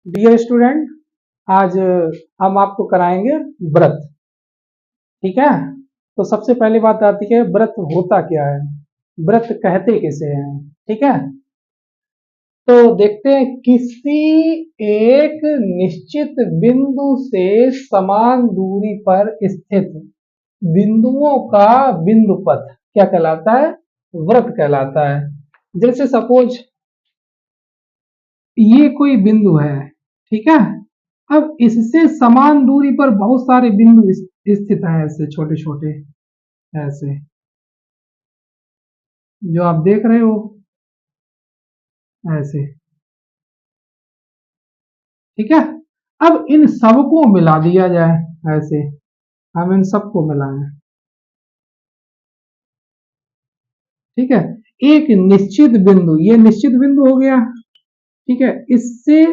Dear student, आज हम आपको कराएंगे व्रत। ठीक है, तो सबसे पहली बात आती है व्रत होता क्या है, व्रत कहते किसे हैं। ठीक है, तो देखते हैं किसी एक निश्चित बिंदु से समान दूरी पर स्थित बिंदुओं का बिंदुपथ क्या कहलाता है, व्रत कहलाता है। जैसे सपोज ये कोई बिंदु है, ठीक है, अब इससे समान दूरी पर बहुत सारे बिंदु स्थित हैं, ऐसे छोटे छोटे, ऐसे जो आप देख रहे हो, ऐसे। ठीक है, अब इन सबको मिला दिया जाए, ऐसे हम इन सबको मिलाएं। ठीक है, एक निश्चित बिंदु, ये निश्चित बिंदु हो गया। ठीक है, इससे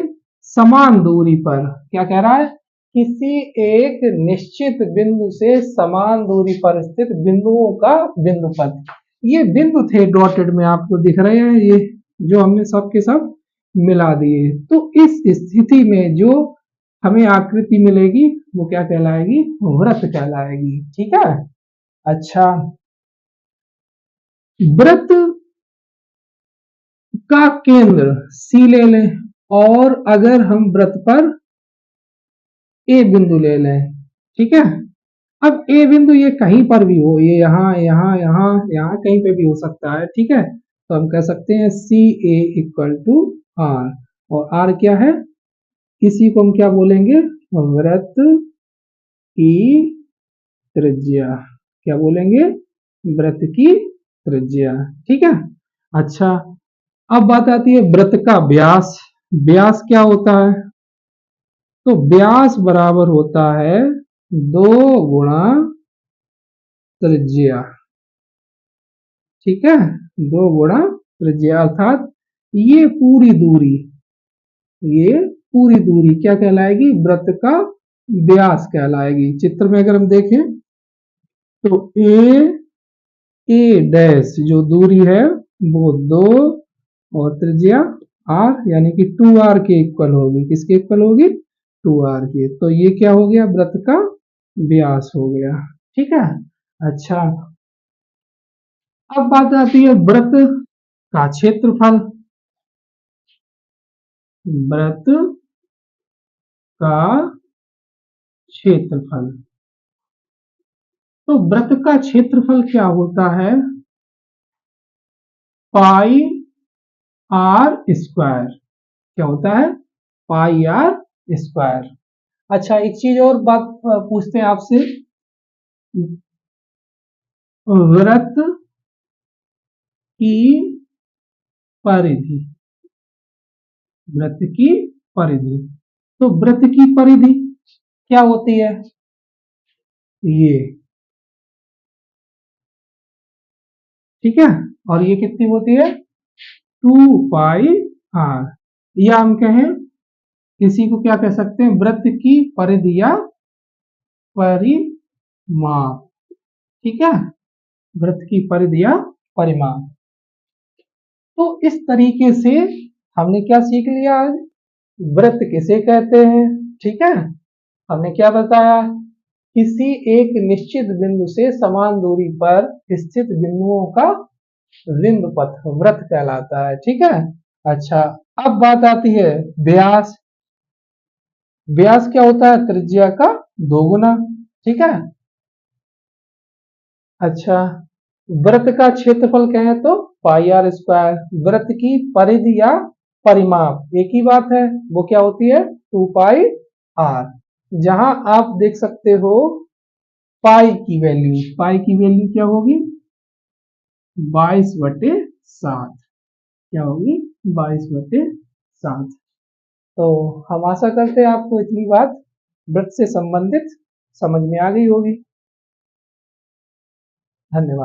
समान दूरी पर क्या कह रहा है, किसी एक निश्चित बिंदु से समान दूरी पर स्थित बिंदुओं का बिंदुपथ। ये बिंदु थे डॉटेड में आपको दिख रहे हैं, ये जो हमने सब के सब मिला दिए। तो इस स्थिति में जो हमें आकृति मिलेगी वो क्या कहलाएगी, व्रत कहलाएगी। ठीक है, अच्छा, व्रत का केंद्र सी ले लें, और अगर हम व्रत पर ए बिंदु ले लें। ठीक है, अब ए बिंदु ये कहीं पर भी हो, ये यहाँ यहाँ यहाँ यहाँ कहीं पे भी हो सकता है। ठीक है, तो हम कह सकते हैं सी ए इक्वल टू आर, और आर क्या है, इसी को हम क्या बोलेंगे, व्रत की त्रिज्या। क्या बोलेंगे, व्रत की त्रिज्या। ठीक है, अच्छा, अब बात आती है व्रत का व्यास। व्यास क्या होता है, तो व्यास बराबर होता है 2 गुणा त्रिज्या। ठीक है, 2 गुणा त्रिज्या, अर्थात ये पूरी दूरी, ये पूरी दूरी क्या कहलाएगी, व्रत का व्यास कहलाएगी। चित्र में अगर हम देखें तो ए डैश जो दूरी है वो 2 और त्रिज्या आर, यानी कि 2r के इक्वल होगी। किसके इक्वल होगी, 2r के। तो ये क्या हो गया, व्रत का व्यास हो गया। ठीक है, अच्छा, अब बात आती है व्रत का क्षेत्रफल। व्रत का क्षेत्रफल, तो व्रत का क्षेत्रफल क्या होता है, पाई आर स्क्वायर। क्या होता है, पाई आर स्क्वायर। अच्छा, एक चीज और बात पूछते हैं आपसे, व्रत की परिधि, व्रत की परिधि, तो व्रत की परिधि क्या होती है, ये। ठीक है, और ये कितनी होती है, 2 पाई आर, या हम कहें, इसी को क्या कह सकते हैं, व्रत की परिधि या परिमाप। ठीक है, व्रत की परिधि या परिमाप। तो इस तरीके से हमने क्या सीख लिया आज, व्रत किसे कहते हैं। ठीक है, हमने क्या बताया, किसी एक निश्चित बिंदु से समान दूरी पर स्थित बिंदुओं का बिंदुपथ व्रत कहलाता है। ठीक है, अच्छा, अब बात आती है व्यास। व्यास क्या होता है, त्रिज्या का 2 गुना। ठीक है, अच्छा, व्रत का क्षेत्रफल कहें तो पाई आर स्क्वायर। व्रत की परिधि या परिमाप एक ही बात है, वो क्या होती है, 2 पाई आर। जहां आप देख सकते हो पाई की वैल्यू, पाई की वैल्यू क्या होगी, 22/7। क्या होगी, 22/7। तो हम आशा करते हैं आपको इतनी बात व्रत से संबंधित समझ में आ गई होगी। धन्यवाद।